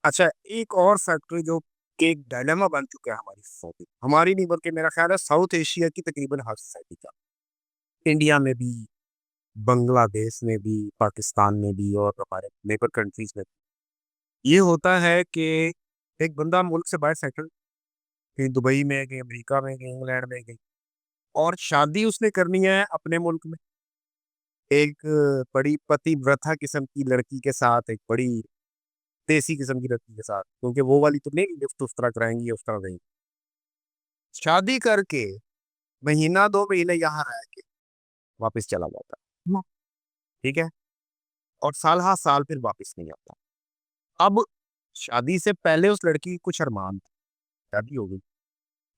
अच्छा, एक और फैक्टर जो कि एक डायलेमा बन चुका है हमारी सोसाइटी, हमारी नहीं बल्कि मेरा ख्याल है साउथ एशिया की तकरीबन हर सोसाइटी का। इंडिया में भी, बांग्लादेश में भी, पाकिस्तान में भी और हमारे नेबर कंट्रीज में भी। ये होता है कि एक बंदा मुल्क से बाहर सेटल, कहीं दुबई में, कहीं अमेरिका में, कहीं इंग्लैंड में, कहीं, और शादी उसने करनी है अपने मुल्क में एक बड़ी पतिव्रता किस्म की लड़की के साथ, एक बड़ी देसी किस्म की लड़की के साथ, क्योंकि वो वाली तो नहीं लिफ्ट उस तरह कराएंगी, उस तरह नहीं। शादी करके महीना 2 महीने यहाँ रह के वापस चला जाता है। ठीक है। और साल हाँ साल फिर वापस नहीं आता। अब शादी से पहले उस लड़की की कुछ अरमान थे, शादी हो गई,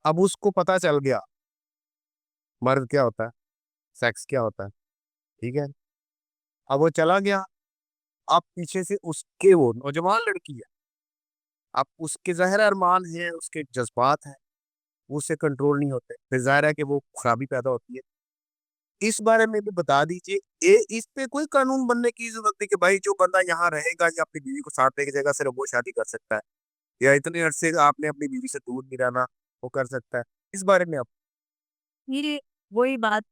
अब उसको पता चल गया मर्द क्या होता है, सेक्स क्या होता है। ठीक है। अब वो चला गया। अब पीछे से उसके, वो नौजवान लड़की है, अब उसके ज़ाहिर अरमान है, उसके जज्बात हैं, वो उससे कंट्रोल नहीं होते, फिर जाहिर है कि वो खराबी पैदा होती है। इस बारे में भी बता दीजिए, इस पे कोई कानून बनने की जरूरत नहीं कि भाई जो बंदा यहाँ रहेगा या अपनी बीवी को साथ लेके जाएगा सिर्फ वो शादी कर सकता है, या इतने अरसे आपने अपनी बीवी से दूर नहीं रहना, वो कर सकता है। इस बारे में आप। ये वही बात,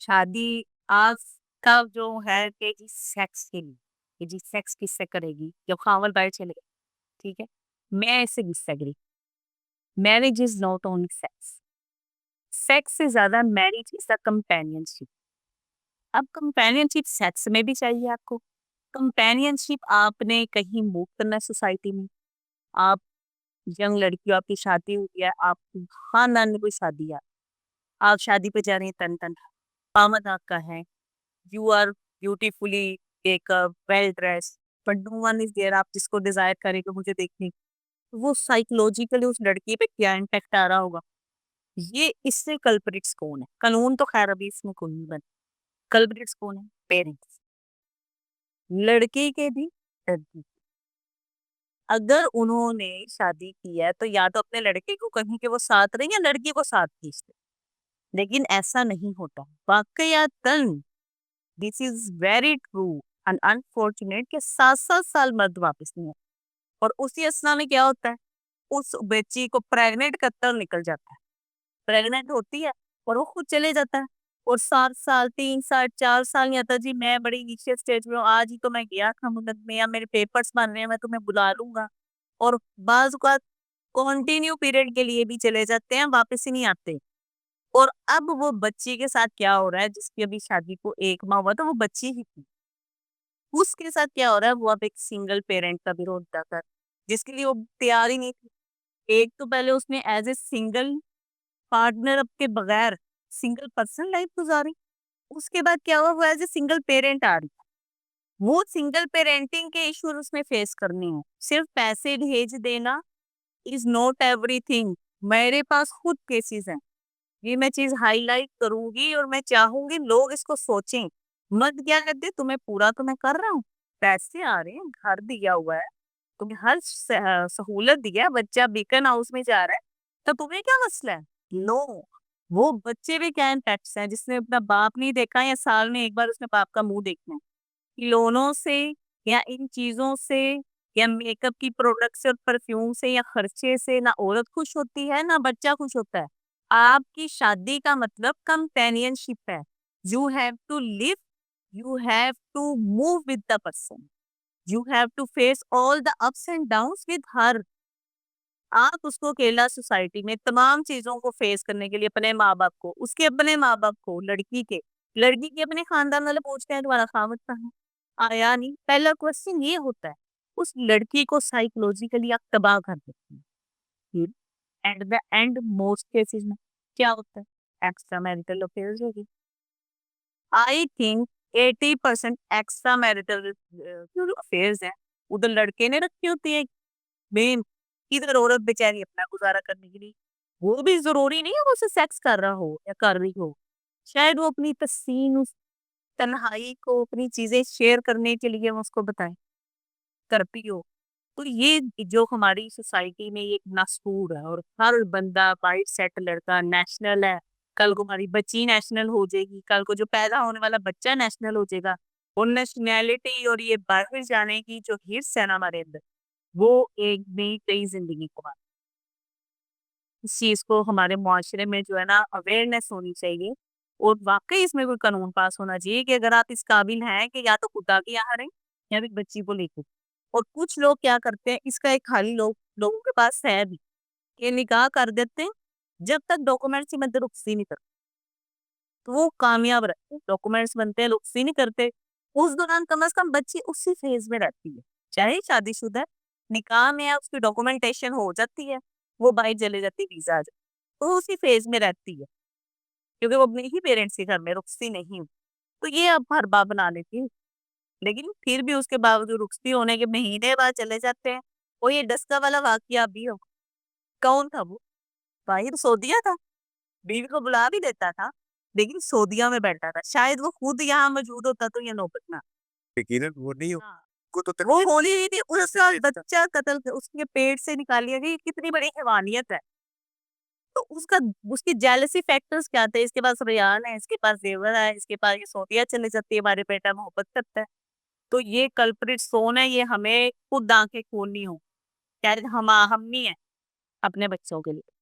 शादी आज का जो है कि जी सेक्स के लिए, कि जी सेक्स किससे करेगी जब खामन बाहर चले गए, ठीक है। मैं इससे disagree. Marriage is not only sex. Sex से ज्यादा मैरिज इज अ कंपेनियनशिप। अब कंपेनियनशिप सेक्स में भी चाहिए आपको। कंपेनियनशिप आपने कहीं मूव करना है सोसाइटी में। आप यंग लड़की हो, आपकी शादी हुई है, आप खानदान में कोई शादी है, आप शादी पे जा रहे हैं, तन तन पामद आपका है, you are beautifully makeup well dress, but no one is there, आप जिसको डिजायर करेंगे मुझे देखने, तो वो साइकोलॉजिकली उस लड़की पे क्या इम्पैक्ट आ रहा होगा। ये इससे कल्प्रिट्स कौन है? कानून तो खैर अभी इसमें कोई नहीं बना। कल्प्रिट्स कौन है? पेरेंट्स, लड़के के भी, लड़की। अगर उन्होंने शादी की है तो या तो अपने लड़के को कहीं के वो साथ रहे या लड़की को साथ खींच ले, लेकिन ऐसा नहीं होता वाकयातन। This is very true and unfortunate कि 7-7 साल मर्द वापस नहीं आता। और उसी असना में क्या होता है, उस बच्ची को प्रेग्नेंट करता निकल जाता है, प्रेग्नेंट होती है और वो खुद चले जाता है। और 7 साल, 3 साल, 4 साल नहीं आता जी, मैं बड़ी नीचे स्टेज में हूँ, आज ही तो मैं गया था मुन्नत में, या मेरे पेपर्स बन रहे हैं, मैं तुम्हें बुला लूंगा। और बाज का कंटिन्यू पीरियड के लिए भी चले जाते हैं, वापस ही नहीं आते। और अब वो बच्ची के साथ क्या हो रहा है, जिसकी अभी शादी को 1 माह हुआ, तो वो बच्ची ही थी, उसके साथ क्या हो रहा है, वो अब एक सिंगल पेरेंट का विरोध कर, जिसके लिए वो तैयार ही नहीं थी। एक तो पहले उसने एज ए सिंगल पार्टनर अब के बगैर सिंगल पर्सन लाइफ गुजारी, उसके बाद क्या हुआ, वो एज ए सिंगल पेरेंट आ रही। वो सिंगल पेरेंटिंग के इश्यूज उसमें फेस करने हैं। सिर्फ पैसे भेज देना इज नॉट एवरीथिंग। मेरे पास खुद केसेस हैं, ये मैं चीज हाईलाइट करूंगी और मैं चाहूंगी लोग इसको सोचें। मत क्या करते, तुम्हें पूरा तो मैं कर रहा हूँ, पैसे आ रहे हैं, घर दिया हुआ है, तुम्हें हर सहूलत दिया है, बच्चा बीकन हाउस में जा रहा है, तो तुम्हें क्या मसला है? नो, वो बच्चे भी क्या इम्पैक्ट्स हैं जिसने अपना बाप नहीं देखा, या साल में एक बार उसने बाप का मुंह देखना है। खिलौनों से या इन चीजों से या मेकअप की प्रोडक्ट से और परफ्यूम से या खर्चे से ना औरत खुश होती है ना बच्चा खुश होता है। आपकी शादी का मतलब कंपेनियनशिप है। You have to live, you have to move with the person, you have to face all the ups and downs with her. आप उसको अकेला सोसाइटी में तमाम चीजों को फेस करने के लिए अपने माँ बाप को, उसके अपने माँ बाप को, लड़की के अपने खानदान वाले पूछते हैं तुम्हारा खामद कहाँ है? आया नहीं, पहला क्वेश्चन ये होता है। उस लड़की को साइकोलॉजिकली आप तबाह कर देते हैं। At the end most cases में क्या होता है, एक्स्ट्रा मैरिटल अफेयर्स होगी। आई थिंक 80% एक्स्ट्रा मैरिटल जो अफेयर्स हैं उधर लड़के ने रखी होती है मेन। इधर औरत बेचारी अपना गुजारा करने के लिए, वो भी जरूरी नहीं है वो उससे सेक्स कर रहा हो या कर रही हो, शायद वो अपनी तस्सीन, उस तन्हाई को, अपनी चीजें शेयर करने के लिए वो उसको बताए, करती हो। तो ये जो हमारी सोसाइटी में एक नसूर है, और हर बंदा वाइट सेट लड़का नेशनल है, कल को हमारी बच्ची नेशनल हो जाएगी, कल को जो पैदा होने वाला बच्चा नेशनल हो जाएगा। और नेशनैलिटी और ये बाहर जाने की जो हिस्स है ना हमारे अंदर, وہ ایک نئی زندگی کو اس چیز کو ہمارے معاشرے میں جو ہے نا اویئرنیس ہونی چاہیے اور واقعی اس میں کوئی قانون پاس ہونا چاہیے کہ اگر آپ اس قابل ہیں کہ یا تو خدا کے یہاں رہیں یا پھر بچی کو لے کے. اور کچھ لوگ کیا کرتے ہیں اس کا ایک حل لوگوں کے پاس ہے بھی کہ نکاح کر دیتے ہیں جب تک ڈاکومنٹس میں رخصتی نہیں کرتے تو وہ کامیاب رہتے ہیں. ڈاکومنٹس بنتے ہیں رخصتی نہیں کرتے اس دوران کم از کم بچی اسی فیز میں رہتی ہے چاہے شادی شدہ ہے نکاح میں اس کی ڈاکومنٹیشن ہو جاتی ہے وہ باہر چلے جاتی ویزا آ جاتی تو اسی فیز میں رہتی ہے کیونکہ وہ اپنے ہی پیرنٹس کے گھر میں رخصتی نہیں ہوتی تو یہ اب ہر بات بنا لیتی ہے لیکن پھر بھی اس کے باوجود رخصتی ہونے کے مہینے بعد چلے جاتے ہیں. وہ یہ ڈسکا والا واقعہ بھی ہو کون تھا وہ باہر سعودیہ تھا بیوی کو بلا بھی دیتا تھا لیکن سعودیہ میں بیٹھا تھا شاید وہ خود یہاں موجود ہوتا تو یہ نوبت نہ یقیناً وہ نہیں ہو ہاں کو تو وہ ہولی نہیں تھی اس کا بچہ قتل اس کے پیٹ سے نکال لیا گیا. یہ کتنی بڑی حیوانیت ہے. تو اس کی جیلسی فیکٹرز کیا تھے اس کے پاس ریان ہے اس کے پاس زیور ہے اس کے پاس یہ سعودیہ چلے جاتی ہے ہمارے بیٹا محبت کرتا ہے تو یہ کلپریٹ سون ہے یہ ہمیں خود آنکھیں کھولنی ہو کیا ہم نہیں ہے اپنے بچوں کے لیے.